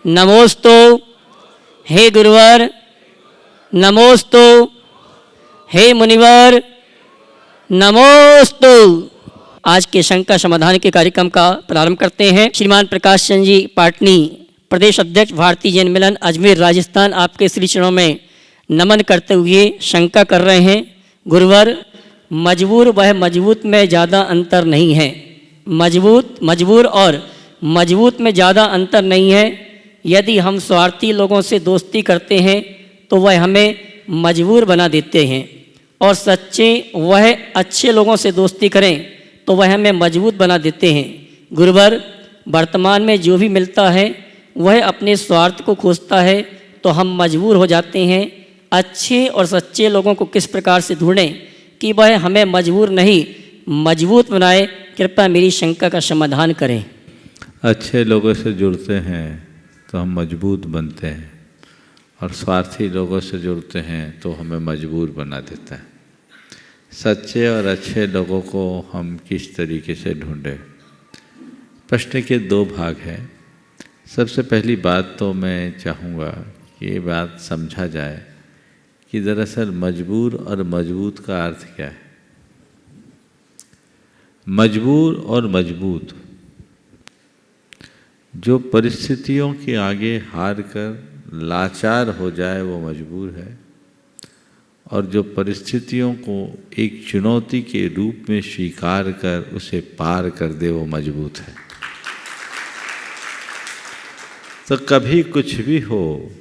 नमोस्तु हे गुरुवर, नमोस्तु हे मुनिवर, नमोस्तु। आज के शंका समाधान के कार्यक्रम का प्रारंभ करते हैं। श्रीमान प्रकाश चंद जी पाटनी, प्रदेश अध्यक्ष भारतीय जैन मिलन अजमेर राजस्थान, आपके श्री चरणों में नमन करते हुए शंका कर रहे हैं। गुरुवर, मजबूर व मजबूत में ज़्यादा अंतर नहीं है। मजबूर और मजबूत में ज़्यादा अंतर नहीं है। यदि हम स्वार्थी लोगों से दोस्ती करते हैं तो वह हमें मजबूर बना देते हैं, और सच्चे वह अच्छे लोगों से दोस्ती करें तो वह हमें मजबूत बना देते हैं। गुरुवर, वर्तमान में जो भी मिलता है वह अपने स्वार्थ को खोजता है तो हम मजबूर हो जाते हैं। अच्छे और सच्चे लोगों को किस प्रकार से ढूंढें कि वह हमें मजबूर नहीं मजबूत बनाए? कृपया मेरी शंका का समाधान करें। अच्छे लोगों से जुड़ते हैं तो हम मजबूत बनते हैं, और स्वार्थी लोगों से जुड़ते हैं तो हमें मजबूर बना देता है। सच्चे और अच्छे लोगों को हम किस तरीके से ढूंढें? प्रश्न के दो भाग हैं। सबसे पहली बात तो मैं चाहूँगा कि ये बात समझा जाए कि दरअसल मजबूर और मजबूत का अर्थ क्या है। मजबूर और मजबूत, जो परिस्थितियों के आगे हार कर लाचार हो जाए वो मजबूर है, और जो परिस्थितियों को एक चुनौती के रूप में स्वीकार कर उसे पार कर दे वो मजबूत है। तो कभी कुछ भी हो,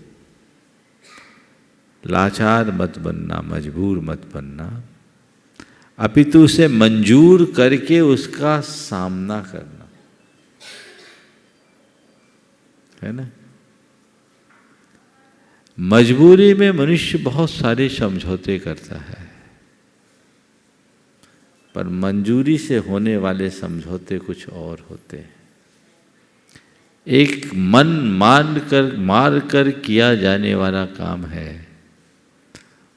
लाचार मत बनना, मजबूर मत बनना, अपितु उसे मंजूर करके उसका सामना करना, है ना। मजबूरी में मनुष्य बहुत सारे समझौते करता है, पर मंजूरी से होने वाले समझौते कुछ और होते हैं। एक मन मार कर किया जाने वाला काम है,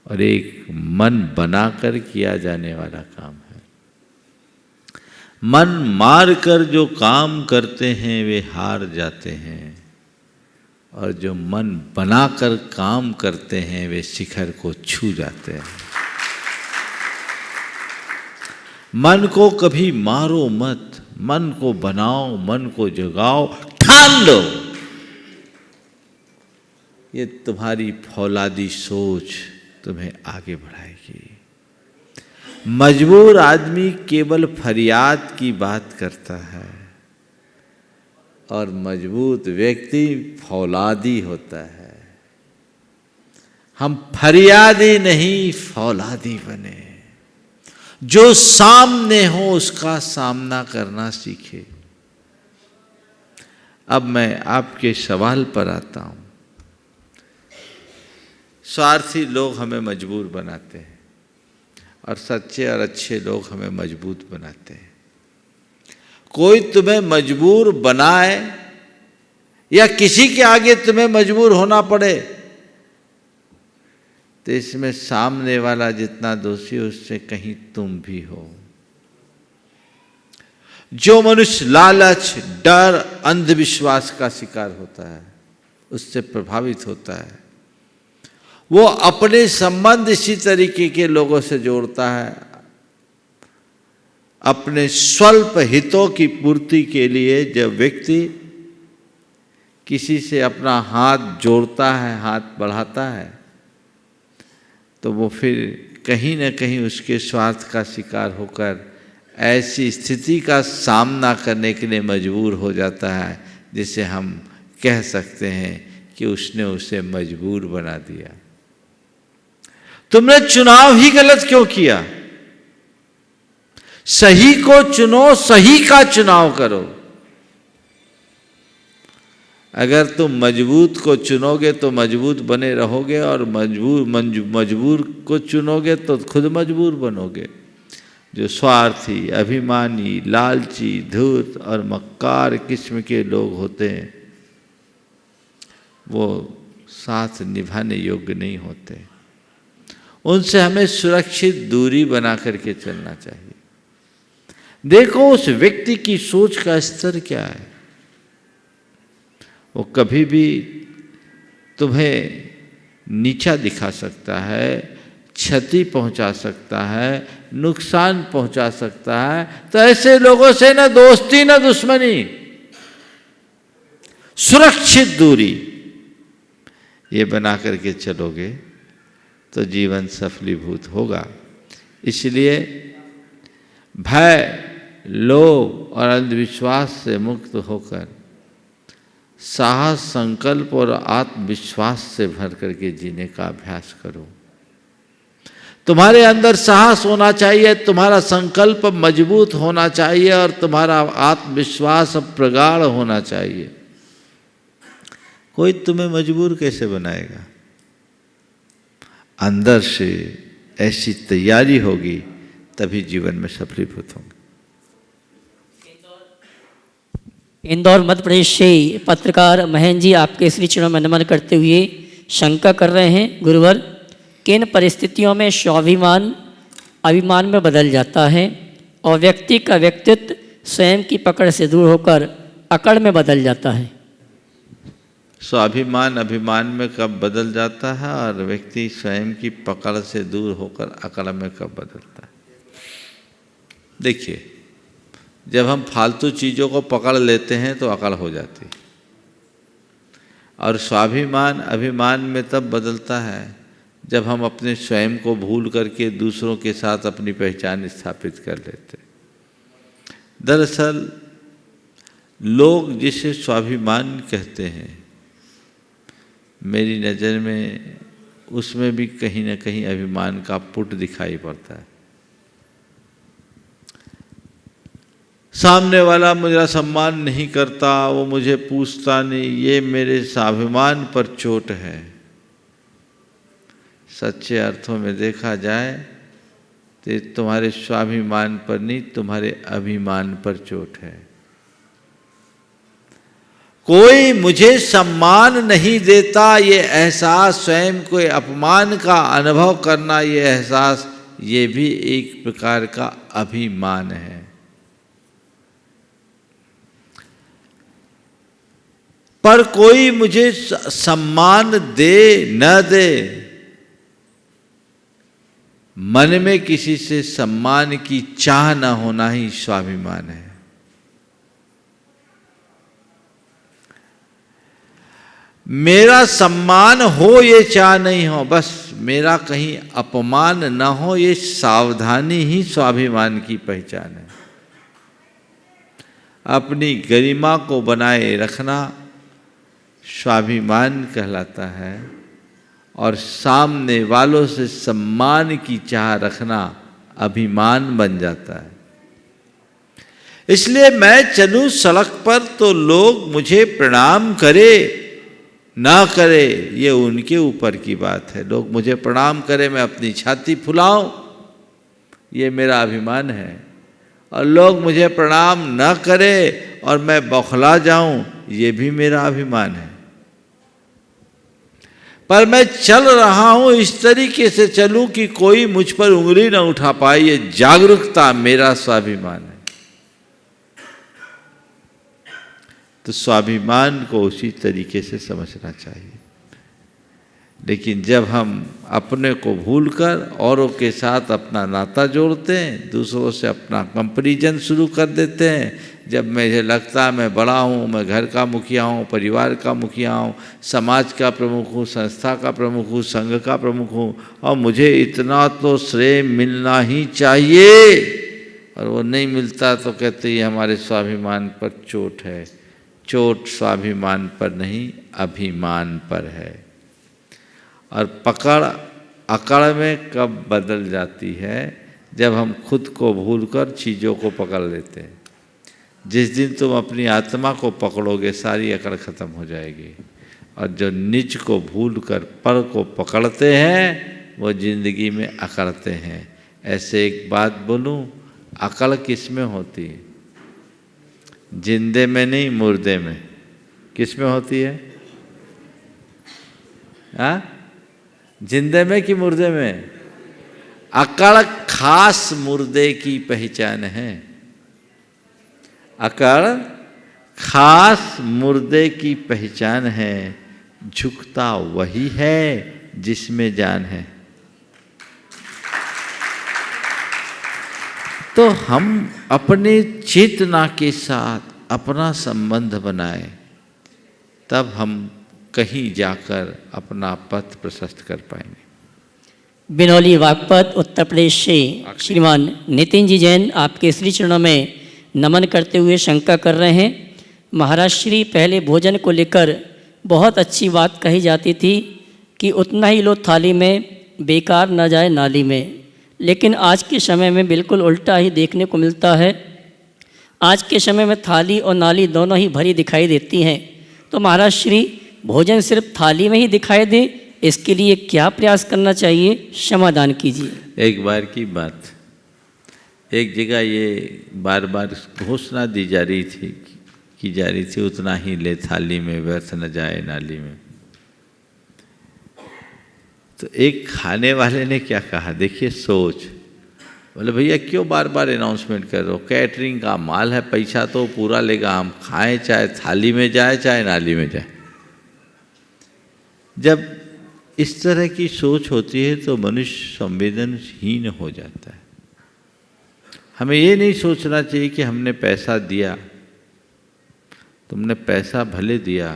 और एक मन बनाकर किया जाने वाला काम है। मन मार कर जो काम करते हैं वे हार जाते हैं, और जो मन बनाकर काम करते हैं वे शिखर को छू जाते हैं। मन को कभी मारो मत, मन को बनाओ, मन को जगाओ, ठान लो। ये तुम्हारी फौलादी सोच तुम्हें आगे बढ़ाएगी। मजबूर आदमी केवल फरियाद की बात करता है, और मजबूत व्यक्ति फौलादी होता है। हम फरियादी नहीं फौलादी बने। जो सामने हो उसका सामना करना सीखे। अब मैं आपके सवाल पर आता हूं। स्वार्थी लोग हमें मजबूर बनाते हैं, और सच्चे और अच्छे लोग हमें मजबूत बनाते हैं। कोई तुम्हें मजबूर बनाए या किसी के आगे तुम्हें मजबूर होना पड़े, तो इसमें सामने वाला जितना दोषी उससे कहीं तुम भी हो। जो मनुष्य लालच, डर, अंधविश्वास का शिकार होता है, उससे प्रभावित होता है, वो अपने संबंध इसी तरीके के लोगों से जोड़ता है। अपने स्वल्प हितों की पूर्ति के लिए जब व्यक्ति किसी से अपना हाथ जोड़ता है, हाथ बढ़ाता है, तो वो फिर कहीं न कहीं उसके स्वार्थ का शिकार होकर ऐसी स्थिति का सामना करने के लिए मजबूर हो जाता है, जिसे हम कह सकते हैं कि उसने उसे मजबूर बना दिया। तुमने चुनाव ही गलत क्यों किया? सही को चुनो, सही का चुनाव करो। अगर तुम मजबूत को चुनोगे तो मजबूत बने रहोगे, और मजबूर को चुनोगे तो खुद मजबूर बनोगे। जो स्वार्थी, अभिमानी, लालची, धूर्त और मक्कार किस्म के लोग होते हैं, वो साथ निभाने योग्य नहीं होते। उनसे हमें सुरक्षित दूरी बना करके चलना चाहिए। देखो उस व्यक्ति की सोच का स्तर क्या है। वो कभी भी तुम्हें नीचा दिखा सकता है, क्षति पहुंचा सकता है, नुकसान पहुंचा सकता है। तो ऐसे लोगों से न दोस्ती न दुश्मनी, सुरक्षित दूरी ये बना करके चलोगे तो जीवन सफलीभूत होगा। इसलिए भय, लोभ और अंधविश्वास से मुक्त होकर साहस, संकल्प और आत्मविश्वास से भर करके जीने का अभ्यास करो। तुम्हारे अंदर साहस होना चाहिए, तुम्हारा संकल्प मजबूत होना चाहिए और तुम्हारा आत्मविश्वास प्रगाढ़ होना चाहिए। कोई तुम्हें मजबूर कैसे बनाएगा? अंदर से ऐसी तैयारी होगी तभी जीवन में सफलीभूत होंगे। इंदौर मध्य प्रदेश से पत्रकार महेंद्र जी आपके श्री चरणों में नमन करते हुए शंका कर रहे हैं, गुरुवर किन परिस्थितियों में स्वाभिमान अभिमान में बदल जाता है और व्यक्ति का व्यक्तित्व स्वयं की पकड़ से दूर होकर अकड़ में बदल जाता है? स्वाभिमान अभिमान में कब बदल जाता है और व्यक्ति स्वयं की पकड़ से दूर होकर अकड़ में कब बदलता है? देखिए, जब हम फालतू चीज़ों को पकड़ लेते हैं तो अकड़ हो जाती है, और स्वाभिमान अभिमान में तब बदलता है जब हम अपने स्वयं को भूल करके दूसरों के साथ अपनी पहचान स्थापित कर लेते। दरअसल लोग जिसे स्वाभिमान कहते हैं, मेरी नज़र में उसमें भी कहीं ना कहीं अभिमान का पुट दिखाई पड़ता है। सामने वाला मेरा सम्मान नहीं करता, वो मुझे पूछता नहीं, ये मेरे स्वाभिमान पर चोट है। सच्चे अर्थों में देखा जाए तो तुम्हारे स्वाभिमान पर नहीं, तुम्हारे अभिमान पर चोट है। कोई मुझे सम्मान नहीं देता, ये एहसास, स्वयं को अपमान का अनुभव करना, ये एहसास, ये भी एक प्रकार का अभिमान है। पर कोई मुझे सम्मान दे न दे, मन में किसी से सम्मान की चाह न होना ही स्वाभिमान है। मेरा सम्मान हो ये चाह नहीं हो, बस मेरा कहीं अपमान न हो, ये सावधानी ही स्वाभिमान की पहचान है। अपनी गरिमा को बनाए रखना स्वाभिमान कहलाता है, और सामने वालों से सम्मान की चाह रखना अभिमान बन जाता है। इसलिए मैं चलूं सड़क पर तो लोग मुझे प्रणाम करे ना करे, ये उनके ऊपर की बात है। लोग मुझे प्रणाम करें, मैं अपनी छाती फुलाऊं, ये मेरा अभिमान है। और लोग मुझे प्रणाम न करें और मैं बौखला जाऊं, ये भी मेरा अभिमान है। पर मैं चल रहा हूं, इस तरीके से चलूं कि कोई मुझ पर उंगली न उठा पाए, ये जागरूकता मेरा स्वाभिमान है। तो स्वाभिमान को उसी तरीके से समझना चाहिए। लेकिन जब हम अपने को भूलकर औरों के साथ अपना नाता जोड़ते हैं, दूसरों से अपना कंपैरिजन शुरू कर देते हैं, जब मुझे लगता है मैं बड़ा हूँ, मैं घर का मुखिया हूँ, परिवार का मुखिया हूँ, समाज का प्रमुख हूँ, संस्था का प्रमुख हूँ, संघ का प्रमुख हूँ, और मुझे इतना तो श्रेय मिलना ही चाहिए, और वो नहीं मिलता तो कहते ये हमारे स्वाभिमान पर चोट है। चोट स्वाभिमान पर नहीं, अभिमान पर है। और पकड़ अकड़ में कब बदल जाती है? जब हम खुद को भूलकर चीज़ों को पकड़ लेते हैं। जिस दिन तुम अपनी आत्मा को पकड़ोगे, सारी अकड़ खत्म हो जाएगी। और जो निज को भूलकर पर को पकड़ते हैं, वो जिंदगी में अकड़ते हैं। ऐसे एक बात बोलूं, अकड़ किस में होती है? जिंदे में नहीं, मुर्दे में। किस में होती है? हाँ, जिंदे में कि मुर्दे में? अकड़ खास मुर्दे की पहचान है। अकड़ खास मुर्दे की पहचान है, झुकता वही है जिसमें जान है। तो हम अपने चेतना के साथ अपना संबंध बनाए, तब हम कहीं जाकर अपना पथ प्रशस्त कर पाएंगे। बिनौली वागपत उत्तर प्रदेश से श्रीमान नितिन जी जैन आपके श्री चरणों में नमन करते हुए शंका कर रहे हैं। महाराज श्री, पहले भोजन को लेकर बहुत अच्छी बात कही जाती थी कि उतना ही लो थाली में, बेकार न जाए नाली में, लेकिन आज के समय में बिल्कुल उल्टा ही देखने को मिलता है। आज के समय में थाली और नाली दोनों ही भरी दिखाई देती हैं। तो महाराज श्री, भोजन सिर्फ थाली में ही दिखाई दे, इसके लिए क्या प्रयास करना चाहिए, क्षमादान कीजिए। एक बार की बात, एक जगह ये बार बार घोषणा दी जा रही थी उतना ही ले थाली में, व्यर्थ न जाए नाली में। तो एक खाने वाले ने क्या कहा, देखिए सोच, बोले भैया क्यों बार बार अनाउंसमेंट कर रहे हो, कैटरिंग का माल है, पैसा तो पूरा लेगा, हम खाएं चाहे थाली में जाए चाहे नाली में जाए। जब इस तरह की सोच होती है तो मनुष्य संवेदनहीन हो जाता है। हमें ये नहीं सोचना चाहिए कि हमने पैसा दिया, तुमने पैसा भले दिया,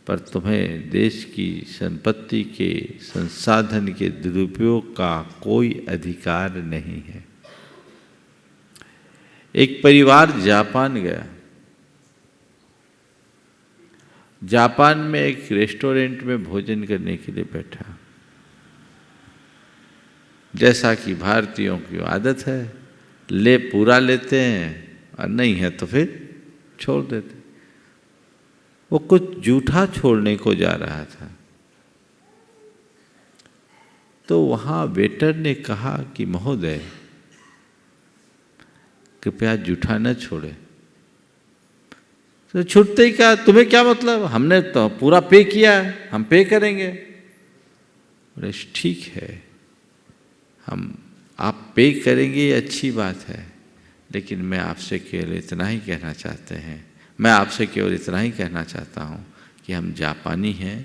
पर तुम्हें देश की संपत्ति के, संसाधन के दुरुपयोग का कोई अधिकार नहीं है। एक परिवार जापान गया। जापान में एक रेस्टोरेंट में भोजन करने के लिए बैठा। जैसा कि भारतीयों की आदत है, ले पूरा लेते हैं और नहीं है तो फिर छोड़ देते। वो कुछ जूठा छोड़ने को जा रहा था, तो वहाँ वेटर ने कहा कि महोदय कृपया जूठा न छोड़े। तो छूटते ही कहा, तुम्हें क्या मतलब, हमने तो पूरा पे किया है, हम पे करेंगे। बोले ठीक है, आप पे करेंगे ये अच्छी बात है, लेकिन मैं आपसे केवल इतना ही कहना चाहता हूँ कि हम जापानी हैं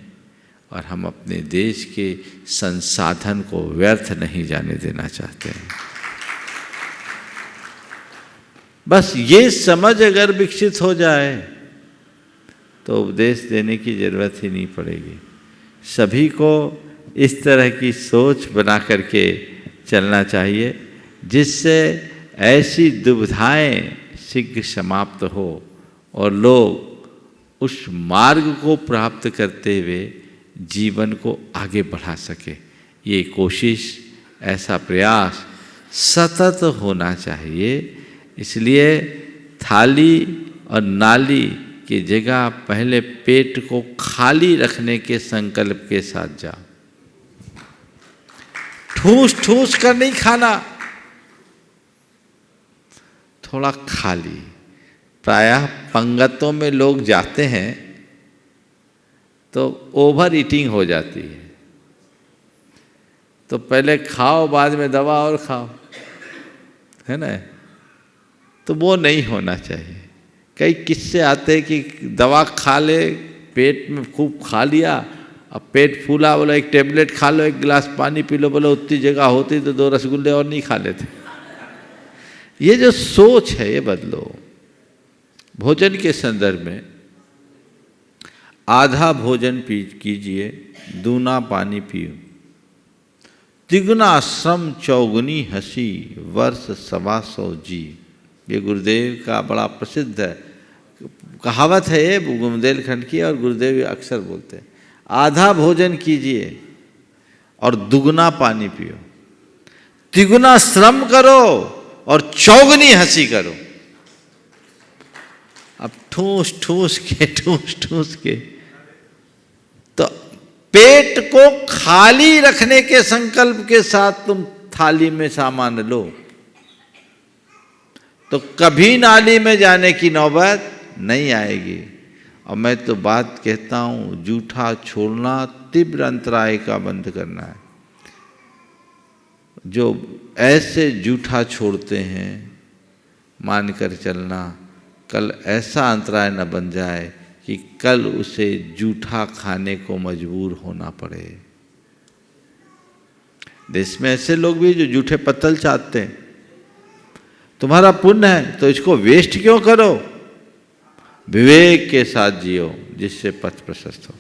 और हम अपने देश के संसाधन को व्यर्थ नहीं जाने देना चाहते हैं। बस ये समझ अगर विकसित हो जाए तो उपदेश देने की जरूरत ही नहीं पड़ेगी। सभी को इस तरह की सोच बना करके चलना चाहिए, जिससे ऐसी दुविधाएं शीघ्र समाप्त हो और लोग उस मार्ग को प्राप्त करते हुए जीवन को आगे बढ़ा सके। ये कोशिश, ऐसा प्रयास सतत होना चाहिए। इसलिए थाली और नाली की जगह पहले पेट को खाली रखने के संकल्प के साथ जाओ। ठूस ठूस कर नहीं खाना, थोड़ा खाली। प्रायः पंगतों में लोग जाते हैं तो ओवर ईटिंग हो जाती है, तो पहले खाओ बाद में दवा और खाओ, है ना। तो वो नहीं होना चाहिए। कई किस्से आते हैं कि दवा खा ले, पेट में खूब खा लिया, अब पेट फूला, बोला एक टेबलेट खा लो, एक गिलास पानी पी लो, बोला उतनी जगह होती तो 2 रसगुल्ले और नहीं खा लेते। ये जो सोच है ये बदलो। भोजन के संदर्भ में आधा भोजन कीजिए, दूना पानी पियो, तिगुना श्रम चौगुनी हंसी, वर्ष 125 जी। ये गुरुदेव का बड़ा प्रसिद्ध कहावत है, ये बुंदेलखंड की, और गुरुदेव अक्सर बोलते हैं। आधा भोजन कीजिए और दुगना पानी पियो, तिगुना श्रम करो और चौगुनी हंसी करो। अब ठूस ठूस के तो पेट को खाली रखने के संकल्प के साथ तुम थाली में सामान लो, तो कभी नाली में जाने की नौबत नहीं आएगी। और मैं तो बात कहता हूँ, जूठा छोड़ना तीव्र अंतराय का बंद करना है। जो ऐसे जूठा छोड़ते हैं, मानकर चलना कल ऐसा अंतराय न बन जाए कि कल उसे जूठा खाने को मजबूर होना पड़े। देश में ऐसे लोग भी जो जूठे पत्तल चाटते हैं। तुम्हारा पुण्य है तो इसको वेस्ट क्यों करो, विवेक के साथ जियो जिससे पथ प्रशस्त हो।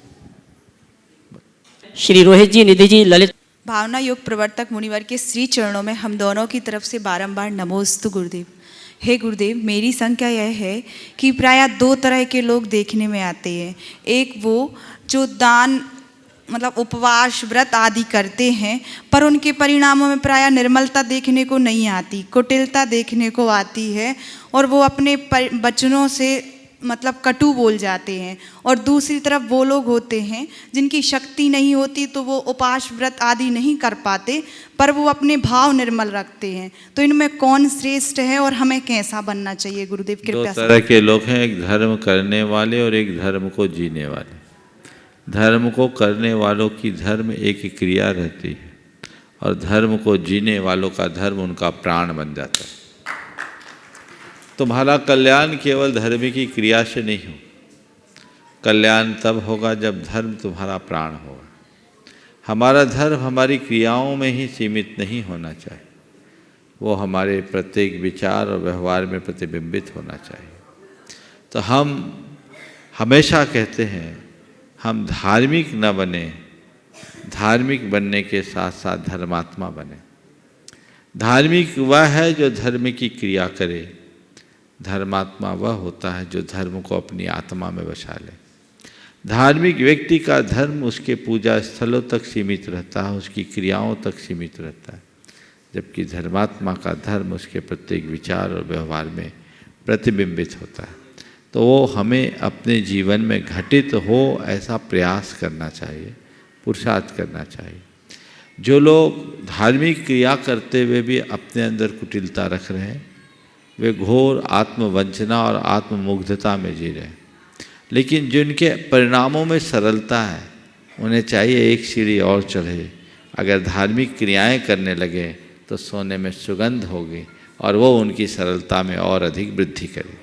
श्री रोहित जी, निधि जी, ललित। भावना योग प्रवर्तक मुनिवर के श्री चरणों में हम दोनों की तरफ से बारंबार नमोस्तु गुरुदेव। हे गुरुदेव, मेरी संख्या यह है कि प्रायः 2 तरह के लोग देखने में आते हैं। एक वो जो दान मतलब उपवास व्रत आदि करते हैं, पर उनके परिणामों में प्रायः निर्मलता देखने को नहीं आती, कुटिलता देखने को आती है, और वो अपने वचनों से मतलब कटु बोल जाते हैं। और दूसरी तरफ वो लोग होते हैं जिनकी शक्ति नहीं होती, तो वो उपवास व्रत आदि नहीं कर पाते, पर वो अपने भाव निर्मल रखते हैं। तो इनमें कौन श्रेष्ठ है और हमें कैसा बनना चाहिए गुरुदेव, कृपया। 2 तरह के लोग हैं, एक धर्म करने वाले और एक धर्म को जीने वाले। धर्म को करने वालों की धर्म एक क्रिया रहती है, और धर्म को जीने वालों का धर्म उनका प्राण बन जाता है। तुम्हारा कल्याण केवल धर्म की क्रिया से नहीं हो, कल्याण तब होगा जब धर्म तुम्हारा प्राण होगा। हमारा धर्म हमारी क्रियाओं में ही सीमित नहीं होना चाहिए, वो हमारे प्रत्येक विचार और व्यवहार में प्रतिबिंबित होना चाहिए। तो हम हमेशा कहते हैं हम धार्मिक न बने, धार्मिक बनने के साथ साथ धर्मात्मा बने। धार्मिक वह है जो धर्म की क्रिया करे, धर्मात्मा वह होता है जो धर्म को अपनी आत्मा में बसा ले। धार्मिक व्यक्ति का धर्म उसके पूजा स्थलों तक सीमित रहता है, उसकी क्रियाओं तक सीमित रहता है, जबकि धर्मात्मा का धर्म उसके प्रत्येक विचार और व्यवहार में प्रतिबिंबित होता है। तो वो हमें अपने जीवन में घटित हो ऐसा प्रयास करना चाहिए, पुरुषार्थ करना चाहिए। जो लोग धार्मिक क्रिया करते हुए भी अपने अंदर कुटिलता रख रहे हैं, वे घोर आत्मवंचना और आत्ममुग्धता में जी रहे हैं। लेकिन जिनके परिणामों में सरलता है, उन्हें चाहिए एक सीढ़ी और चढ़े। अगर धार्मिक क्रियाएं करने लगे तो सोने में सुगंध होगी और वो उनकी सरलता में और अधिक वृद्धि करेगी।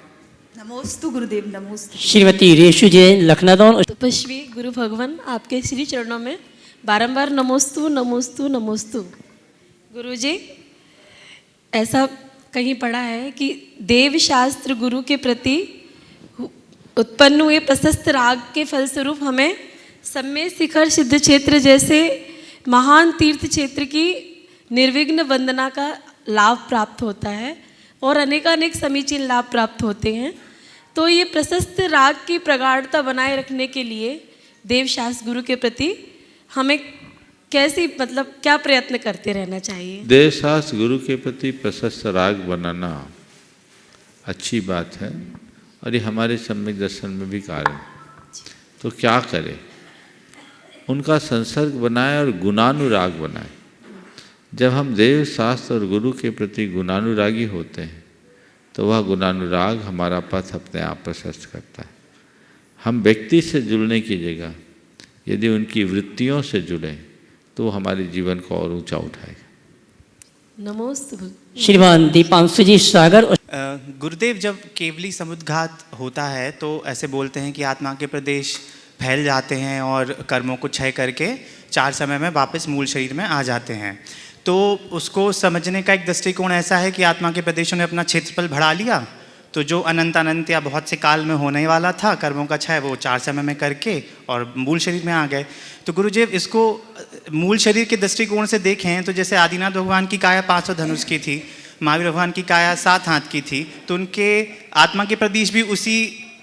नमोस्तु गुरुदेव, नमोस्तु। श्रीमती रेशु जैन, लखनऊ। तपस्वी गुरु भगवान, आपके श्री चरणों में बारंबार नमोस्तु नमोस्तु नमोस्तु। गुरुजी, ऐसा कहीं पढ़ा है कि देव शास्त्र गुरु के प्रति उत्पन्न हुए प्रशस्त राग के फलस्वरूप हमें सम्य शिखर सिद्ध क्षेत्र जैसे महान तीर्थ क्षेत्र की निर्विघ्न वंदना का लाभ प्राप्त होता है और अनेकानेक समीचीन लाभ प्राप्त होते हैं। तो ये प्रशस्त राग की प्रगाढ़ता बनाए रखने के लिए देवशास्त्र गुरु के प्रति हमें कैसी मतलब क्या प्रयत्न करते रहना चाहिए? देवशास्त्र गुरु के प्रति प्रशस्त राग बनाना अच्छी बात है, और ये हमारे सम्यक दर्शन में भी कारण। तो क्या करें? उनका संसर्ग बनाए और गुणानुराग बनाए। जब हम देव शास्त्र और गुरु के प्रति गुणानुरागी होते हैं तो वह गुणानुराग हमारा पथ अपने आप प्रशस्त करता है। हम व्यक्ति से जुड़ने की जगह यदि उनकी वृत्तियों से जुड़ें तो वो हमारे जीवन को और ऊंचा उठाएगा। नमोस्तु। श्रीमान दीपांशु जी सागर। गुरुदेव, जब केवली समुद्घात होता है तो ऐसे बोलते हैं कि आत्मा के प्रदेश फैल जाते हैं और कर्मों को क्षय करके 4 समय में वापस मूल शरीर में आ जाते हैं। तो उसको समझने का एक दृष्टिकोण ऐसा है कि आत्मा के प्रदेशों ने अपना क्षेत्रफल बढ़ा लिया, तो जो अनंत अनंत या बहुत से काल में होने वाला था कर्मों का क्षय, वो 4 समय में करके और मूल शरीर में आ गए। तो गुरुजी, इसको मूल शरीर के दृष्टिकोण से देखें तो जैसे आदिनाथ भगवान की काया 500 धनुष की थी, महावीर भगवान की काया 7 हाथ की थी, तो उनके आत्मा के प्रदेश भी उसी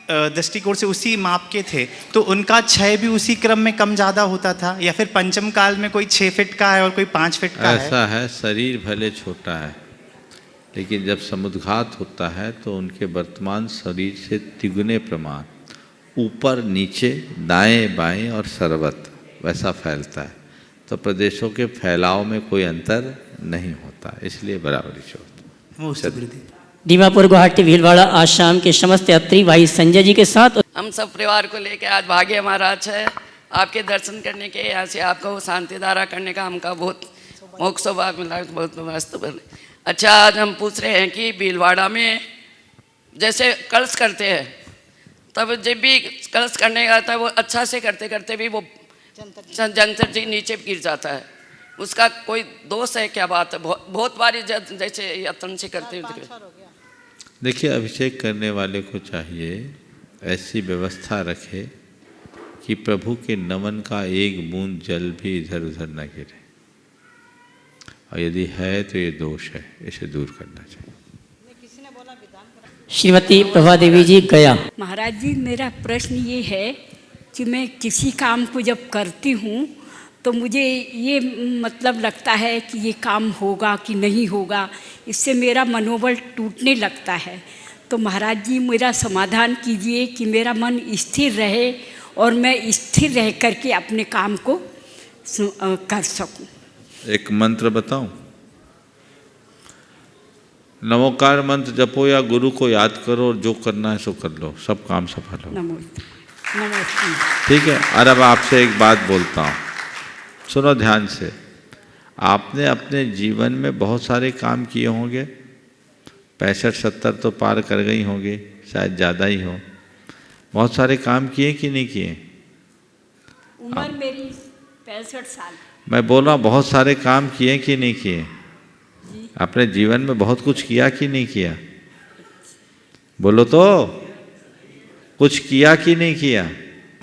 दृष्टिकोण से उसी माप के थे, तो उनका क्षय भी उसी क्रम में कम ज़्यादा होता था, या फिर पंचम काल में कोई 6 फीट का है और कोई 5 फीट का है? ऐसा है, शरीर भले छोटा है लेकिन जब समुद्घात होता है तो उनके वर्तमान शरीर से तिगुने प्रमाण ऊपर नीचे दाएं बाएं और सर्वत्र वैसा फैलता है। तो प्रदेशों के फैलाव में कोई अंतर नहीं होता, इसलिए बराबरी से होता है। दीमापुर गुवाहाटी भीलवाड़ा आज शाम के समस्त यात्री भाई संजय जी के साथ हम सब परिवार को लेकर आज भाग्य हमारा अच्छा है आपके दर्शन करने के, यहाँ से आपको शांति धारा करने का हमका बहुत मोक्ष सौभाग्य मिला, बहुत मस्त। अच्छा, आज हम पूछ रहे हैं कि भीलवाड़ा में जैसे कलश करते हैं, तब जब भी कलश करने का आता है वो अच्छा से करते करते भी वो जंतर जी नीचे गिर जाता है, उसका कोई दोष है क्या बात है? बहुत बारी जैसे यत्न से करते हुए। देखिए, अभिषेक करने वाले को चाहिए ऐसी व्यवस्था रखे कि प्रभु के नमन का एक बूंद जल भी इधर उधर न गिरे, और यदि है तो ये दोष है, इसे दूर करना चाहिए। श्रीमती प्रभा देवी जी, गया। महाराज जी, मेरा प्रश्न ये है कि मैं किसी काम को जब करती हूँ तो मुझे ये मतलब लगता है कि ये काम होगा कि नहीं होगा, इससे मेरा मनोबल टूटने लगता है। तो महाराज जी, मेरा समाधान कीजिए कि मेरा मन स्थिर रहे और मैं स्थिर रह करके अपने काम को कर सकूं। एक मंत्र बताऊं? नमोकार मंत्र जपो या गुरु को याद करो और जो करना है सो कर लो, सब काम सफल हो। नमस्ते। नमस्ते। ठीक है। और अब आपसे एक बात बोलता हूँ, सुनो ध्यान से। आपने अपने जीवन में बहुत सारे काम किए होंगे, 65-70 तो पार कर गई होंगी, शायद ज़्यादा ही हो। बहुत सारे काम किए कि नहीं किए? उम्र मेरी 65 साल। मैं बोल रहा हूँ, बहुत सारे काम किए कि नहीं किए? अपने जीवन में बहुत कुछ किया कि नहीं किया? बोलो तो, कुछ किया कि नहीं किया?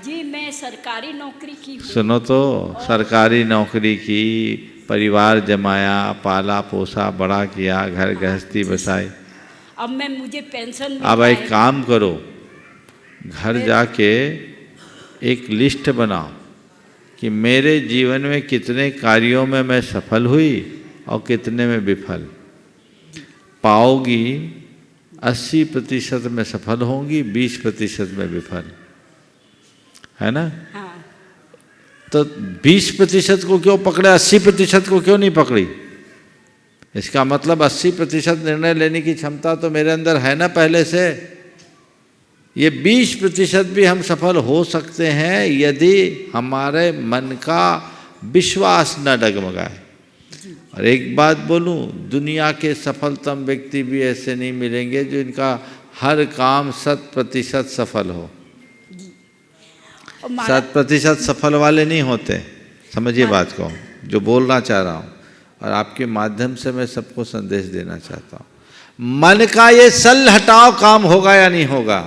जी, मैं सरकारी नौकरी की हूँ। सुनो तो, सरकारी नौकरी की, परिवार जमाया, पाला पोसा, बड़ा किया, घर गृहस्थी बसाई। अब मुझे पेंशन अब एक काम करो, घर जाके एक लिस्ट बनाओ कि मेरे जीवन में कितने कार्यों में मैं सफल हुई और कितने में विफल। पाओगी 80% में सफल होंगी, 20% में विफल, है ना? हाँ। तो 20% को क्यों पकड़े, 80% को क्यों नहीं पकड़ी? इसका मतलब 80% निर्णय लेने की क्षमता तो मेरे अंदर है ना पहले से। ये 20% भी हम सफल हो सकते हैं यदि हमारे मन का विश्वास न डगमगाए। और एक बात बोलूं, दुनिया के सफलतम व्यक्ति भी ऐसे नहीं मिलेंगे जो इनका हर काम 100% सफल हो। 100% सफल वाले नहीं होते, समझिए बात को जो बोलना चाह रहा हूँ, और आपके माध्यम से मैं सबको संदेश देना चाहता हूँ। मन का ये सल हटाओ, काम होगा या नहीं होगा।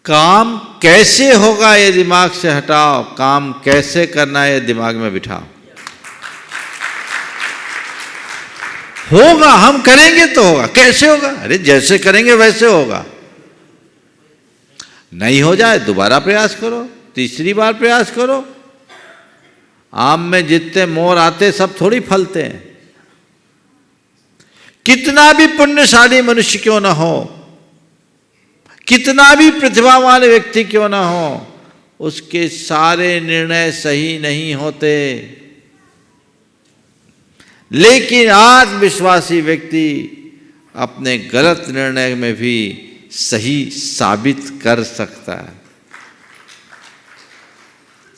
काम कैसे होगा ये दिमाग से हटाओ, काम कैसे करना है ये दिमाग में बिठाओ। होगा, हम करेंगे तो होगा। कैसे होगा? अरे जैसे करेंगे वैसे होगा। नहीं हो जाए दोबारा प्रयास करो, तीसरी बार प्रयास करो। आम में जितने मोर आते सब थोड़ी फलते हैं। कितना भी पुण्यशाली मनुष्य क्यों ना हो, कितना भी प्रतिभावान व्यक्ति क्यों ना हो, उसके सारे निर्णय सही नहीं होते। लेकिन आत्मविश्वासी व्यक्ति अपने गलत निर्णय में भी सही साबित कर सकता है।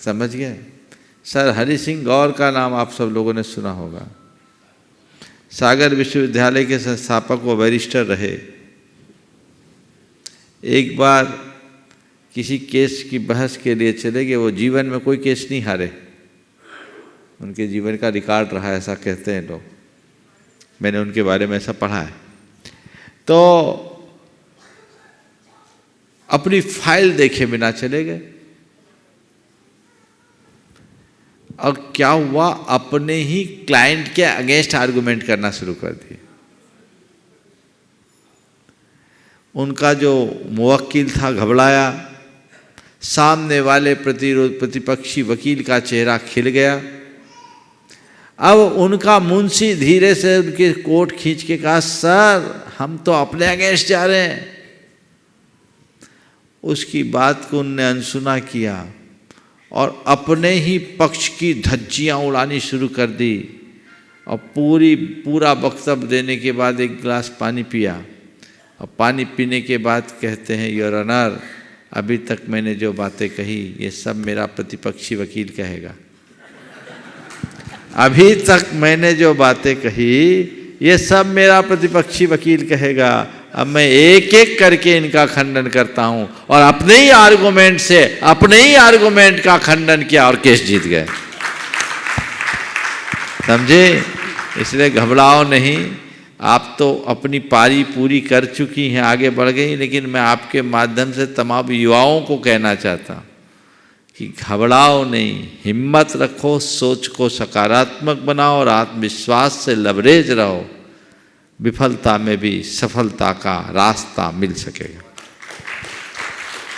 समझ गए? सर हरि सिंह गौर का नाम आप सब लोगों ने सुना होगा। सागर विश्वविद्यालय के संस्थापक व बैरिस्टर रहे। एक बार किसी केस की बहस के लिए चले गए। वो जीवन में कोई केस नहीं हारे, उनके जीवन का रिकॉर्ड रहा, ऐसा कहते हैं लोग। मैंने उनके बारे में ऐसा पढ़ा है। तो अपनी फाइल देखे बिना चले गए, और क्या हुआ, अपने ही क्लाइंट के अगेंस्ट आर्गुमेंट करना शुरू कर दिए। उनका जो मुवक्किल था घबराया, सामने वाले प्रतिपक्षी वकील का चेहरा खिल गया। अब उनका मुंशी धीरे से उनके कोट खींच के कहा, सर हम तो अपने अगेंस्ट जा रहे हैं। उसकी बात को उनने अनसुना किया और अपने ही पक्ष की धज्जियां उड़ानी शुरू कर दी, और पूरा वक्तव्य देने के बाद एक गिलास पानी पिया, और पानी पीने के बाद कहते हैं, योर ऑनर, अभी तक मैंने जो बातें कही ये सब मेरा प्रतिपक्षी वकील कहेगा। अभी तक मैंने जो बातें कही ये सब मेरा प्रतिपक्षी वकील कहेगा। अब मैं एक एक करके इनका खंडन करता हूं और अपने ही आर्गुमेंट से अपने ही आर्गुमेंट का खंडन किया और केस जीत गए। समझे? इसलिए घबराओ नहीं, आप तो अपनी पारी पूरी कर चुकी हैं, आगे बढ़ गई, लेकिन मैं आपके माध्यम से तमाम युवाओं को कहना चाहता हूँ कि घबराओ नहीं, हिम्मत रखो, सोच को सकारात्मक बनाओ और आत्मविश्वास से लबरेज रहो। विफलता में भी सफलता का रास्ता मिल सकेगा।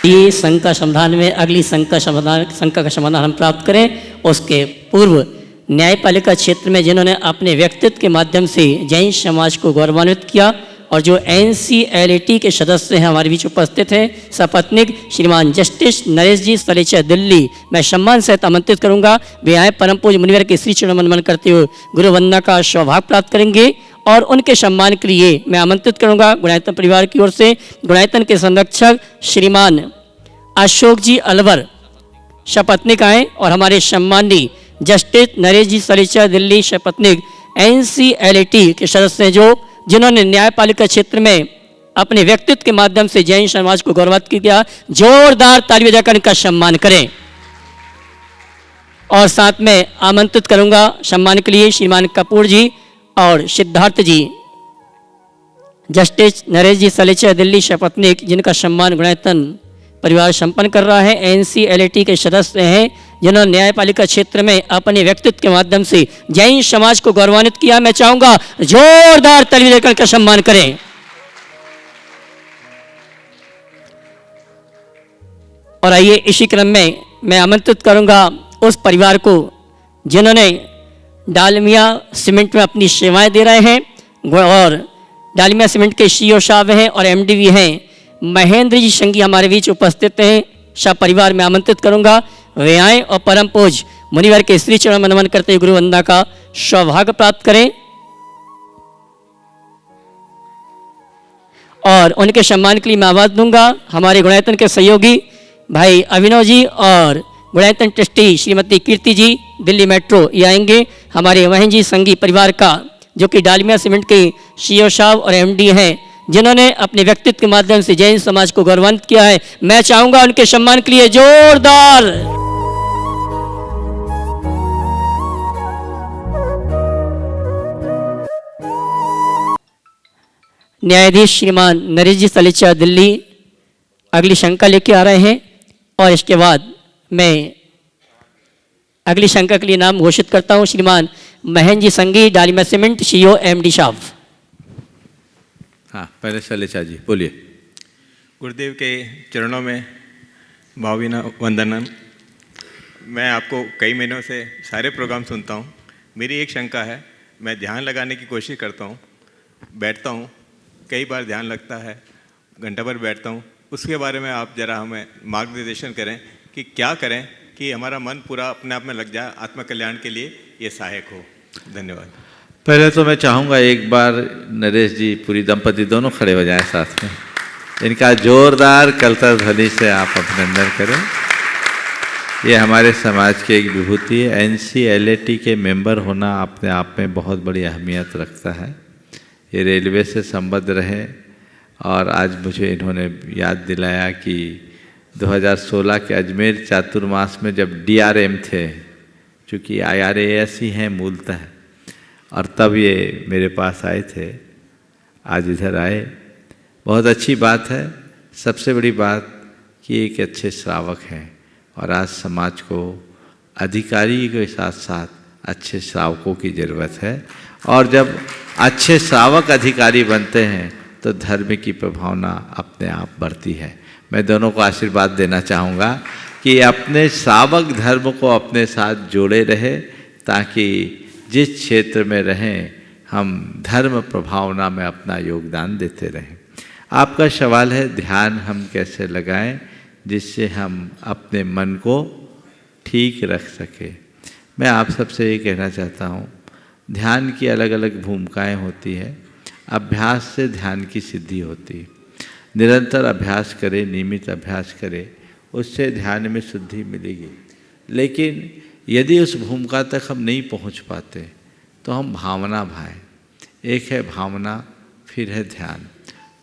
ये शंका समाधान में अगली शंका का समाधान हम प्राप्त करें। उसके पूर्व न्यायपालिका क्षेत्र में जिन्होंने अपने व्यक्तित्व के माध्यम से जैन समाज को गौरवान्वित किया और जो NCLAT के सदस्य हैं हमारे बीच उपस्थित हैं, सपत्नीक श्रीमान जस्टिस नरेश जी सलेचा दिल्ली, मैं सम्मान सहित आमंत्रित करूंगा। वे आए परम पूज्य मुनिवर के श्री चरण नमन करते हुए गुरु वंदना का सौभाग्य प्राप्त करेंगे और उनके सम्मान के लिए मैं आमंत्रित करूंगा गुणायतन परिवार की ओर से गुणायतन के संरक्षक श्रीमान अशोक जी अलवर शपथनिक आए और हमारे सम्माननीय जस्टिस नरेश जी सलेचा दिल्ली शपथनिक NCLAT के सदस्य हैं, जो जिन्होंने न्यायपालिका क्षेत्र में अपने व्यक्तित्व के माध्यम से जैन समाज को गौरवान्वित किया। जोरदार ताली बजाकर इनका सम्मान करें। और साथ में आमंत्रित करूंगा सम्मान के लिए श्रीमान कपूर जी और सिद्धार्थ जी, जस्टिस नरेश जी सलेचा दिल्ली शपथनिक, जिनका सम्मान गुणायतन परिवार संपन्न कर रहा है। NCLAT के सदस्य हैं जिन्होंने न्यायपालिका क्षेत्र में अपने व्यक्तित्व के माध्यम से जैन समाज को गौरवान्वित किया। मैं चाहूंगा जोरदार ताली देकर का सम्मान करें। और आइए इसी क्रम में मैं आमंत्रित करूंगा उस परिवार को जिन्होंने डालमिया सीमेंट में अपनी सेवाएं दे रहे हैं और डालमिया सीमेंट के CEO साहब हैं और MD भी हैं, महेंद्र जी संगी हमारे बीच उपस्थित हैं। सब परिवार में आमंत्रित करूंगा, वे आएँ और परम पूज्य मुनिवर के श्री चरण नमन करते हुए गुरु वंदना का सौभाग्य प्राप्त करें। और उनके सम्मान के लिए मैं आवाज दूंगा हमारे गुणायतन के सहयोगी भाई अभिनव जी और गुणायतन ट्रस्टी श्रीमती कीर्ति जी दिल्ली मेट्रो, ये आएंगे। हमारे महेंद्र जी संगी परिवार का जो कि डालमिया सीमेंट के CEO साहब और MD हैं, जिन्होंने अपने व्यक्तित्व के माध्यम से जैन समाज को गौरवान्वित किया है। मैं चाहूंगा उनके सम्मान के लिए जोरदार न्यायाधीश श्रीमान नरेश जी सलेचा दिल्ली अगली शंका लेके आ रहे हैं और इसके बाद मैं अगली शंका के लिए नाम घोषित करता हूं श्रीमान महेंद्र जी संगी डालमिया सीमेंट CEO MD साहब। हाँ, पहले सलेचा जी बोलिए। गुरुदेव के चरणों में भावभीना वंदनम। मैं आपको कई महीनों से सारे प्रोग्राम सुनता हूँ। मेरी एक शंका है, मैं ध्यान लगाने की कोशिश करता हूँ, बैठता हूँ, कई बार ध्यान लगता है, घंटा भर बैठता हूँ। उसके बारे में आप ज़रा हमें मार्गदर्शन करें कि क्या करें कि हमारा मन पूरा अपने आप में लग जाए, आत्मकल्याण के लिए ये सहायक हो। धन्यवाद। पहले तो मैं चाहूँगा एक बार नरेश जी पूरी दंपति दोनों खड़े हो जाएं साथ में, इनका जोरदार कलतर ध्वनि से आप अभिनंदन करें। ये हमारे समाज की एक विभूति है। NCLAT के मेंबर होना अपने आप में बहुत बड़ी अहमियत रखता है। ये रेलवे से संबद्ध रहे और आज मुझे इन्होंने याद दिलाया कि 2016 के अजमेर चातुर्मास में जब DRM थे, चूँकि IRAS ही हैं मूलतः, और तब ये मेरे पास आए थे, आज इधर आए। बहुत अच्छी बात है। सबसे बड़ी बात कि एक अच्छे श्रावक हैं और आज समाज को अधिकारी के साथ साथ अच्छे श्रावकों की ज़रूरत है। और जब अच्छे श्रावक अधिकारी बनते हैं तो धर्म की प्रभावना अपने आप बढ़ती है। मैं दोनों को आशीर्वाद देना चाहूँगा कि अपने श्रावक धर्म को अपने साथ जोड़े रहे, ताकि जिस क्षेत्र में रहें हम धर्म प्रभावना में अपना योगदान देते रहें। आपका सवाल है ध्यान हम कैसे लगाएं जिससे हम अपने मन को ठीक रख सकें। मैं आप सबसे ये कहना चाहता हूँ, ध्यान की अलग अलग भूमिकाएं होती हैं। अभ्यास से ध्यान की सिद्धि होती है। निरंतर अभ्यास करें, नियमित अभ्यास करें, उससे ध्यान में शुद्धि मिलेगी। लेकिन यदि उस भूमिका तक हम नहीं पहुंच पाते तो हम भावना भाएं। एक है भावना, फिर है ध्यान।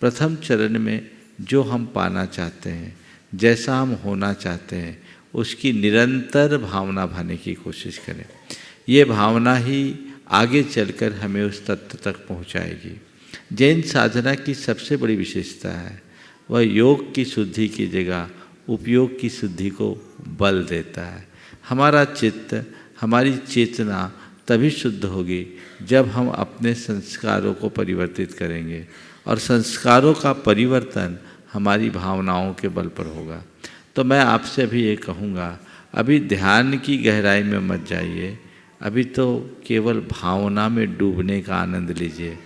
प्रथम चरण में जो हम पाना चाहते हैं, जैसा हम होना चाहते हैं, उसकी निरंतर भावना भाने की कोशिश करें। ये भावना ही आगे चलकर हमें उस तत्व तक पहुंचाएगी। जैन साधना की सबसे बड़ी विशेषता है वह योग की शुद्धि की जगह उपयोग की शुद्धि को बल देता है। हमारा चित्त, हमारी चेतना तभी शुद्ध होगी जब हम अपने संस्कारों को परिवर्तित करेंगे, और संस्कारों का परिवर्तन हमारी भावनाओं के बल पर होगा। तो मैं आपसे अभी ये कहूँगा, अभी ध्यान की गहराई में मत जाइए, अभी तो केवल भावना में डूबने का आनंद लीजिए।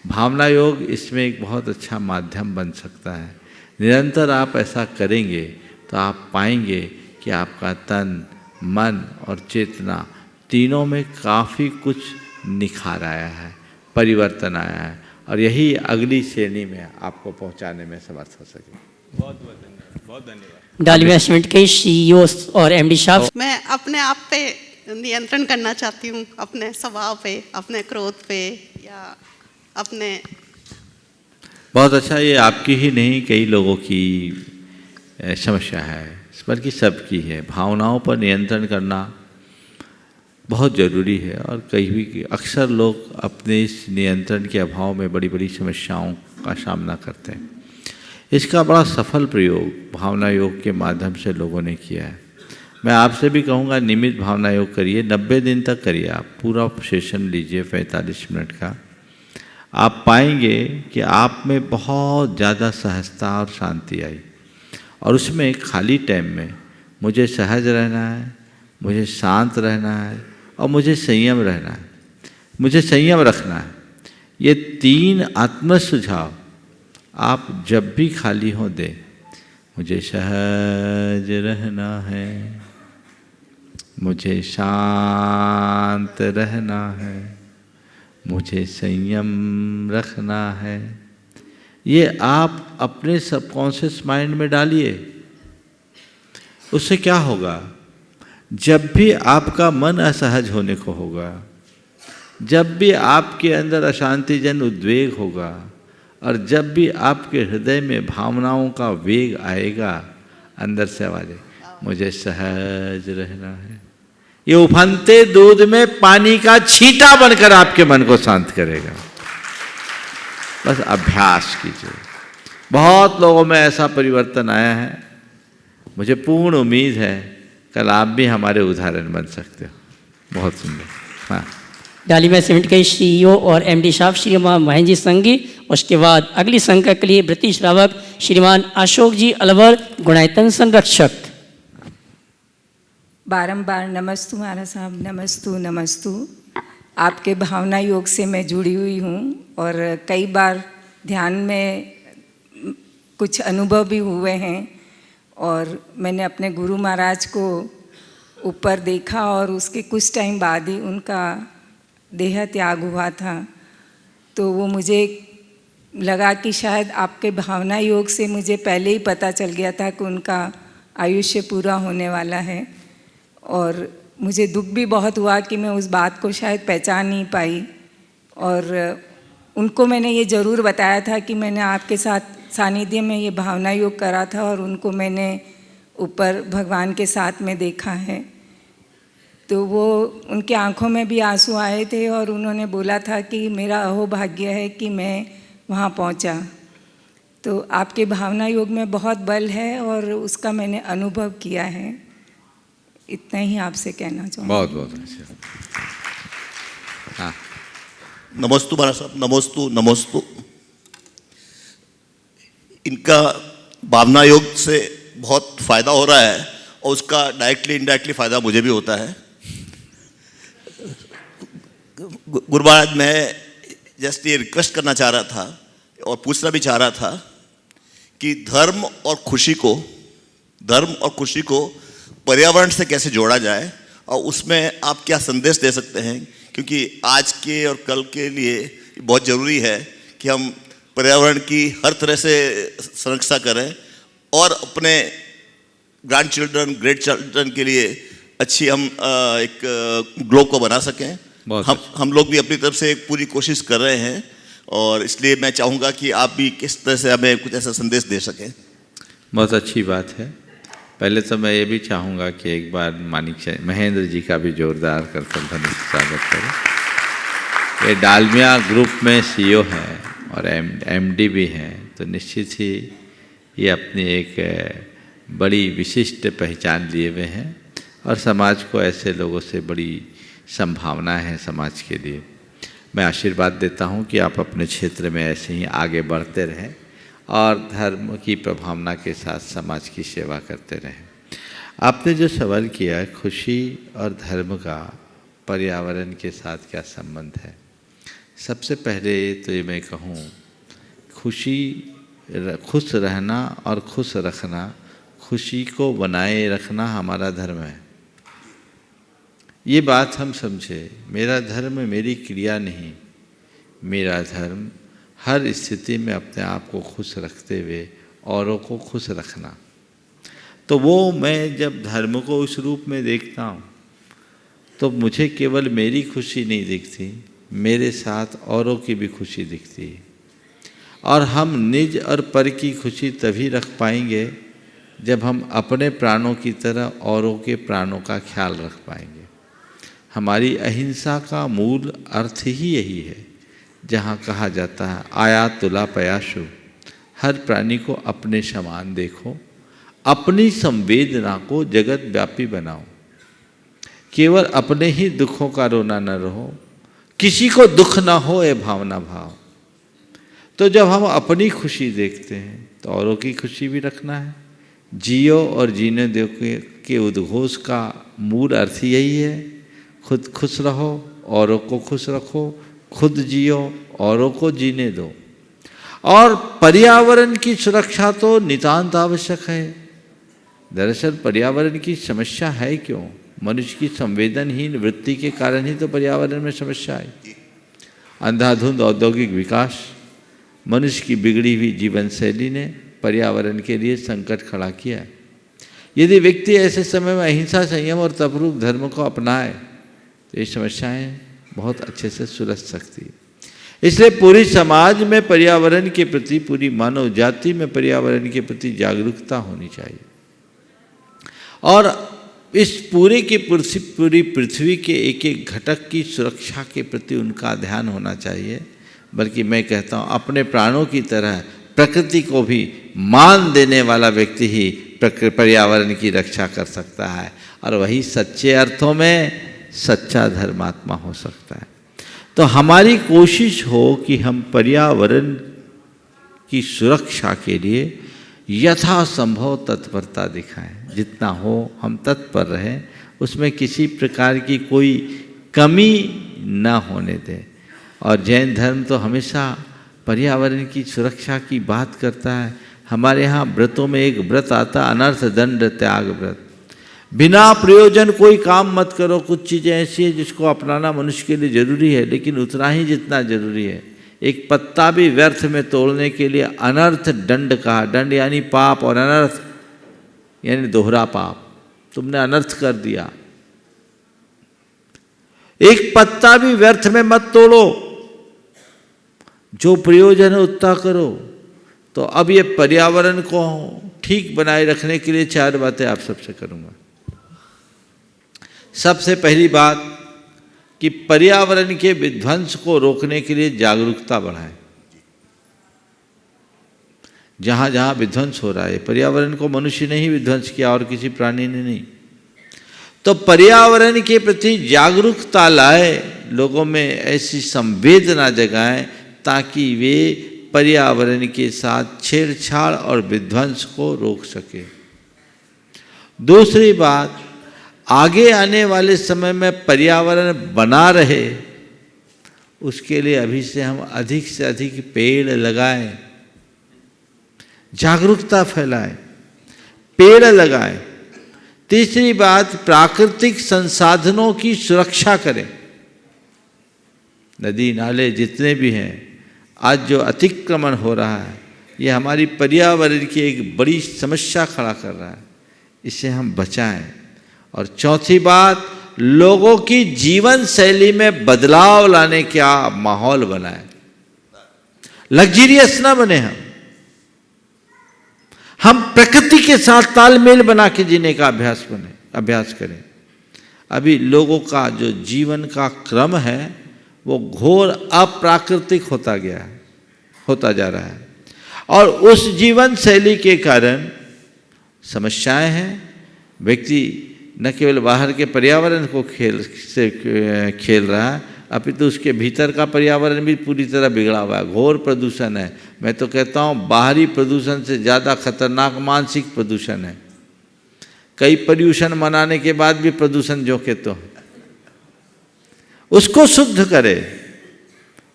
भावना योग इसमें एक बहुत अच्छा माध्यम बन सकता है। निरंतर आप ऐसा करेंगे तो आप पाएंगे कि आपका तन, मन और चेतना तीनों में काफ़ी कुछ निखार आया है, परिवर्तन आया है, और यही अगली श्रेणी में आपको पहुंचाने में समर्थ हो सके। बहुत बहुत धन्यवाद, बहुत धन्यवाद। डाल इन्वेस्टमेंट के CEO और MD साहब। मैं अपने आप पे नियंत्रण करना चाहती हूँ, अपने स्वभाव पे, अपने क्रोध पे, या अपने। बहुत अच्छा, ये आपकी ही नहीं कई लोगों की समस्या है, बल्कि सबकी है। भावनाओं पर नियंत्रण करना बहुत ज़रूरी है, और कहीं भी अक्सर लोग अपने इस नियंत्रण के अभाव में बड़ी बड़ी समस्याओं का सामना करते हैं। इसका बड़ा सफल प्रयोग भावना योग के माध्यम से लोगों ने किया है। मैं आपसे भी कहूँगा, नियमित भावना योग करिए, 90 दिन तक करिए। आप पूरा सेशन लीजिए 45 मिनट का। आप पाएंगे कि आप में बहुत ज़्यादा सहजता और शांति आई, और उसमें खाली टाइम में मुझे सहज रहना है, मुझे शांत रहना है, और मुझे संयम रहना है, मुझे संयम रखना है। ये 3 आत्म सुझाव आप जब भी खाली हो दें। मुझे सहज रहना है, मुझे शांत रहना है, मुझे संयम रखना है। ये आप अपने सबकॉन्शियस माइंड में डालिए। उससे क्या होगा, जब भी आपका मन असहज होने को होगा, जब भी आपके अंदर अशांतिजन उद्वेग होगा, और जब भी आपके हृदय में भावनाओं का वेग आएगा, अंदर से आवाज़ आएगी, मुझे सहज रहना है। ये उफनते दूध में पानी का छींटा बनकर आपके मन को शांत करेगा। बस अभ्यास कीजिए। बहुत लोगों में ऐसा परिवर्तन आया है। मुझे पूर्ण उम्मीद है कल आप भी हमारे उदाहरण बन सकते हो। बहुत सुंदर। हाँ, डालिमा सीमेंट के CEO और MD साहब श्रीमान महेंद्र जी संघी। उसके बाद अगली संख्या के लिए वृत्ति श्रावक श्रीमान अशोक जी अलवर, गुणायतन संरक्षक। बारंबार नमस्तु महाराज साहब, नमस्तु नमस्तु। आपके भावना योग से मैं जुड़ी हुई हूँ, और कई बार ध्यान में कुछ अनुभव भी हुए हैं, और मैंने अपने गुरु महाराज को ऊपर देखा, और उसके कुछ टाइम बाद ही उनका देह त्याग हुआ था। तो वो मुझे लगा कि शायद आपके भावना योग से मुझे पहले ही पता चल गया था कि उनका आयुष्य पूरा होने वाला है, और मुझे दुख भी बहुत हुआ कि मैं उस बात को शायद पहचान नहीं पाई। और उनको मैंने ये ज़रूर बताया था कि मैंने आपके साथ सानिध्य में ये भावना योग करा था, और उनको मैंने ऊपर भगवान के साथ में देखा है। तो वो उनके आंखों में भी आंसू आए थे, और उन्होंने बोला था कि मेरा अहोभाग्य है कि मैं वहाँ पहुँचा। तो आपके भावना योग में बहुत बल है, और उसका मैंने अनुभव किया है। इतना ही आपसे कहना चाहूँगा। बहुत बहुत अच्छा। हाँ, नमस्तु महाराज साहब, नमस्तु नमस्तु। इनका भावना योग से बहुत फ़ायदा हो रहा है, और उसका डायरेक्टली इनडायरेक्टली फ़ायदा मुझे भी होता है। गुरु महाराज, मैं जस्ट ये रिक्वेस्ट करना चाह रहा था और पूछना भी चाह रहा था कि धर्म और खुशी को पर्यावरण से कैसे जोड़ा जाए, और उसमें आप क्या संदेश दे सकते हैं? क्योंकि आज के और कल के लिए बहुत ज़रूरी है कि हम पर्यावरण की हर तरह से संरक्षा करें, और अपने ग्रैंड चिल्ड्रन, ग्रेट चिल्ड्रन के लिए अच्छी हम एक ग्लोब को बना सकें। हम लोग भी अपनी तरफ से पूरी कोशिश कर रहे हैं, और इसलिए मैं चाहूँगा कि आप भी किस तरह से हमें कुछ ऐसा संदेश दे सकें। बहुत अच्छी बात है। पहले तो मैं ये भी चाहूँगा कि एक बार मानिक महेंद्र जी का भी जोरदार करतल ध्वनि से स्वागत करें। ये डालमिया ग्रुप में CEO हैं और MD भी हैं, तो निश्चित ही ये अपनी एक बड़ी विशिष्ट पहचान लिए हुए हैं और समाज को ऐसे लोगों से बड़ी संभावना है समाज के लिए। मैं आशीर्वाद देता हूँ कि आप अपने क्षेत्र में ऐसे ही आगे बढ़ते रहें और धर्म की प्रभावना के साथ समाज की सेवा करते रहें। आपने जो सवाल किया खुशी और धर्म का पर्यावरण के साथ क्या संबंध है, सबसे पहले तो ये मैं कहूँ, खुश रहना और खुश रखना, खुशी को बनाए रखना हमारा धर्म है। ये बात हम समझे। मेरा धर्म मेरी क्रिया नहीं, मेरा धर्म हर स्थिति में अपने आप को खुश रखते हुए औरों को खुश रखना। तो वो मैं जब धर्म को उस रूप में देखता हूँ तो मुझे केवल मेरी खुशी नहीं दिखती, मेरे साथ औरों की भी खुशी दिखती है। और हम निज और पर की खुशी तभी रख पाएंगे जब हम अपने प्राणों की तरह औरों के प्राणों का ख्याल रख पाएंगे। हमारी अहिंसा का मूल अर्थ ही यही है, जहाँ कहा जाता है आया तुला पयाशु, हर प्राणी को अपने समान देखो, अपनी संवेदना को जगत व्यापी बनाओ, केवल अपने ही दुखों का रोना न रहो, किसी को दुख ना हो ये भावना भाव। तो जब हम अपनी खुशी देखते हैं तो औरों की खुशी भी रखना है। जियो और जीने दो के उद्घोष का मूल अर्थ यही है, खुद खुश रहो, औरों को खुश रखो, खुद जियो, औरों को जीने दो। और पर्यावरण की सुरक्षा तो नितांत आवश्यक है। दरअसल पर्यावरण की समस्या है क्यों? मनुष्य की संवेदनहीन वृत्ति के कारण ही तो पर्यावरण में समस्या है। अंधाधुंध औद्योगिक विकास, मनुष्य की बिगड़ी हुई जीवन शैली ने पर्यावरण के लिए संकट खड़ा किया। यदि व्यक्ति ऐसे समय में अहिंसा, संयम और तपरूप धर्म को अपनाए तो ये समस्याएं बहुत अच्छे से सुलझ सकती है। इसलिए पूरी समाज में पर्यावरण के प्रति, पूरी मानव जाति में पर्यावरण के प्रति जागरूकता होनी चाहिए। और इस पूरी पृथ्वी के एक एक घटक की सुरक्षा के प्रति उनका ध्यान होना चाहिए। बल्कि मैं कहता हूँ अपने प्राणों की तरह प्रकृति को भी मान देने वाला व्यक्ति ही पर्यावरण की रक्षा कर सकता है, और वही सच्चे अर्थों में सच्चा धर्मात्मा हो सकता है। तो हमारी कोशिश हो कि हम पर्यावरण की सुरक्षा के लिए यथासंभव तत्परता दिखाएं। जितना हो हम तत्पर रहें, उसमें किसी प्रकार की कोई कमी न होने दें। और जैन धर्म तो हमेशा पर्यावरण की सुरक्षा की बात करता है। हमारे यहाँ व्रतों में एक व्रत आता, अनर्थ दंड त्याग व्रत। बिना प्रयोजन कोई काम मत करो। कुछ चीज़ें ऐसी हैं जिसको अपनाना मनुष्य के लिए जरूरी है, लेकिन उतना ही जितना जरूरी है। एक पत्ता भी व्यर्थ में तोड़ने के लिए अनर्थ दंड कहा। दंड यानी पाप, और अनर्थ यानी दोहरा पाप। तुमने अनर्थ कर दिया। एक पत्ता भी व्यर्थ में मत तोड़ो, जो प्रयोजन है उतना करो। तो अब ये पर्यावरण को ठीक बनाए रखने के लिए 4 बातें आप सबसे करूंगा। सबसे पहली बात कि पर्यावरण के विध्वंस को रोकने के लिए जागरूकता बढ़ाएं। जहाँ जहाँ विध्वंस हो रहा है, पर्यावरण को मनुष्य ने ही विध्वंस किया और किसी प्राणी ने नहीं। तो पर्यावरण के प्रति जागरूकता लाए, लोगों में ऐसी संवेदना जगाएं ताकि वे पर्यावरण के साथ छेड़छाड़ और विध्वंस को रोक सके। दूसरी बात, आगे आने वाले समय में पर्यावरण बना रहे, उसके लिए अभी से हम अधिक से अधिक पेड़ लगाएं, जागरूकता फैलाएं, पेड़ लगाएं। तीसरी बात, प्राकृतिक संसाधनों की सुरक्षा करें। नदी नाले जितने भी हैं, आज जो अतिक्रमण हो रहा है, ये हमारी पर्यावरण की एक बड़ी समस्या खड़ा कर रहा है। इसे हम बचाएं। और चौथी बात, लोगों की जीवन शैली में बदलाव लाने का माहौल बनाए। लग्जरियस ना बने हम प्रकृति के साथ तालमेल बना के जीने का अभ्यास करें। अभी लोगों का जो जीवन का क्रम है वो घोर अप्राकृतिक होता जा रहा है और उस जीवन शैली के कारण समस्याएं हैं। व्यक्ति न केवल बाहर के पर्यावरण को खेल रहा है, अपितु उसके भीतर का पर्यावरण भी पूरी तरह बिगड़ा हुआ है। घोर प्रदूषण है। मैं तो कहता हूँ बाहरी प्रदूषण से ज़्यादा खतरनाक मानसिक प्रदूषण है। कई पर्यूषण मनाने के बाद भी प्रदूषण जो के तो उसको शुद्ध करे,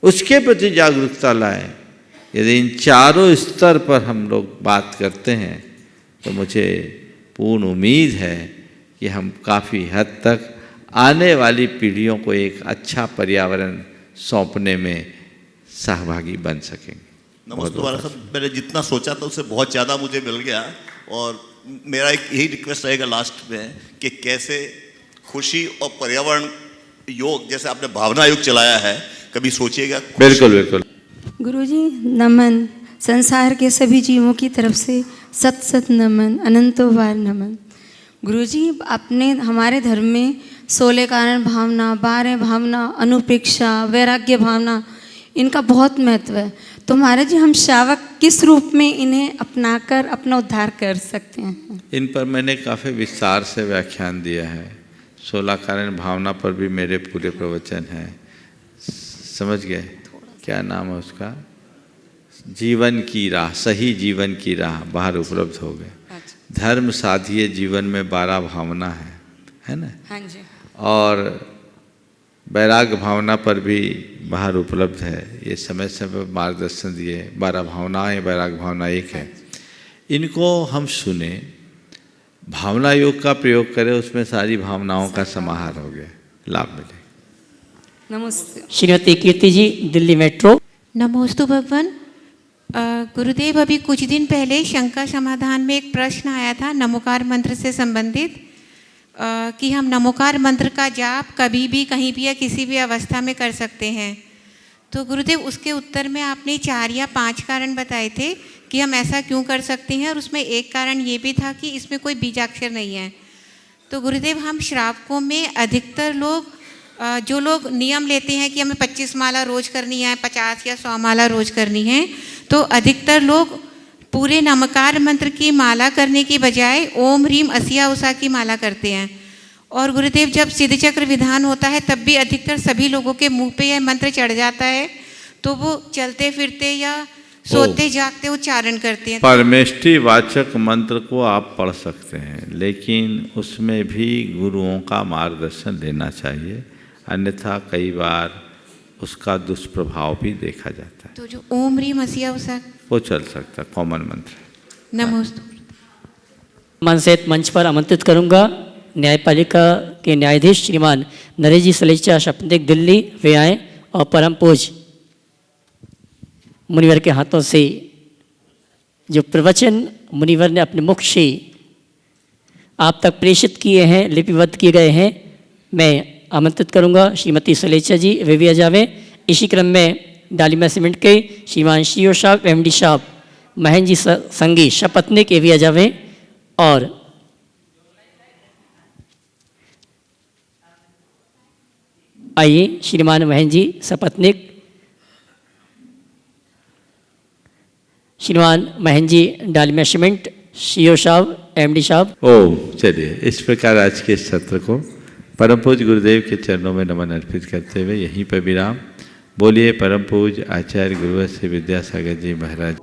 उसके प्रति जागरूकता लाए। यदि इन चारों स्तर पर हम लोग बात करते हैं तो मुझे पूर्ण उम्मीद है कि हम काफ़ी हद तक आने वाली पीढ़ियों को एक अच्छा पर्यावरण सौंपने में सहभागी बन सकेंगे। नमस्ते वाला साहब, मैंने जितना सोचा था उससे बहुत ज़्यादा मुझे मिल गया और मेरा एक यही रिक्वेस्ट रहेगा लास्ट में कि कैसे खुशी और पर्यावरण योग, जैसे आपने भावना योग चलाया है, कभी सोचिएगा। बिल्कुल बिल्कुल। गुरुजी नमन, संसार के सभी जीवों की तरफ से सत सत नमन, अनंतों बार नमन। गुरुजी आपने हमारे धर्म में 16 कारण भावना, 12 भावना, अनुप्रेक्षा, वैराग्य भावना, इनका बहुत महत्व है। तो महाराज जी, हम श्रावक किस रूप में इन्हें अपनाकर अपना उद्धार कर सकते हैं? इन पर मैंने काफ़ी विस्तार से व्याख्यान दिया है। 16 कारण भावना पर भी मेरे पूरे प्रवचन हैं। समझ गए? क्या नाम है उसका? जीवन की राह, सही जीवन की राह बाहर उपलब्ध हो गए। धर्म साधिए जीवन में 12 भावना है ना? हाँ जी। और वैराग्य भावना पर भी बाहर उपलब्ध है। ये समय समय मार्गदर्शन दिए। 12 भावनाएं, वैराग्य भावना एक है। इनको हम सुने, भावना योग का प्रयोग करें, उसमें सारी भावनाओं का समाहार हो गया, लाभ मिले। नमस्ते। श्रीमती कीर्ति जी, दिल्ली मेट्रो। नमोस्तु भगवान। गुरुदेव, अभी कुछ दिन पहले शंका समाधान में एक प्रश्न आया था नमोकार मंत्र से संबंधित, कि हम नमोकार मंत्र का जाप कभी भी, कहीं भी या किसी भी अवस्था में कर सकते हैं। तो गुरुदेव, उसके उत्तर में आपने 4 या 5 कारण बताए थे कि हम ऐसा क्यों कर सकते हैं, और उसमें एक कारण ये भी था कि इसमें कोई बीजाक्षर नहीं है। तो गुरुदेव, हम श्रावकों में अधिकतर लोग, जो लोग नियम लेते हैं कि हमें 25 माला रोज करनी है, 50 या 100 माला रोज करनी है, तो अधिकतर लोग पूरे नमकार मंत्र की माला करने की बजाय ओम ह्रीम असिया उषा की माला करते हैं। और गुरुदेव, जब सिद्ध चक्र विधान होता है तब भी अधिकतर सभी लोगों के मुंह पे यह मंत्र चढ़ जाता है, तो वो चलते फिरते या सोते जागते उच्चारण करते हैं। परमेष्टि वाचक मंत्र को आप पढ़ सकते हैं, लेकिन उसमें भी गुरुओं का मार्गदर्शन लेना चाहिए, अन्यथा कई बार उसका दुष्प्रभाव भी देखा जाता है। तो जो ओम ह्रीम असिया उषा वो चल सकता है, कॉमन मंत्र। नमोस्तु। मनसेत मंच पर आमंत्रित करूंगा न्यायपालिका के न्यायाधीश श्रीमान नरेश जी सलेचा, शपथिक, दिल्ली, वे आएँ और परम पूज मुनिवर के हाथों से जो प्रवचन मुनिवर ने अपने मुख से आप तक प्रेषित किए हैं, लिपिबद्ध किए गए हैं, मैं आमंत्रित करूंगा श्रीमती सलेचा जी, वे भी आ जावे। इसी क्रम में डालिमा सीमेंट के श्रीमान शीओ साहब, एमडी साहब, महेंद्र जी संगी, शपथनिक, ए भी आ जावे। और आइए श्रीमान महेंद्र जी शपथनिक, श्रीमान महेंद्र जी डालिमा सीमेंट, शीओ साहब, एमडी साहब। चलिए, इस प्रकार आज के सत्र को परम पूज्य गुरुदेव के चरणों में नमन अर्पित करते हुए यहीं पर विराम। बोलिए परम पूज्य आचार्य गुरुवर श्री विद्यासागर जी महाराज।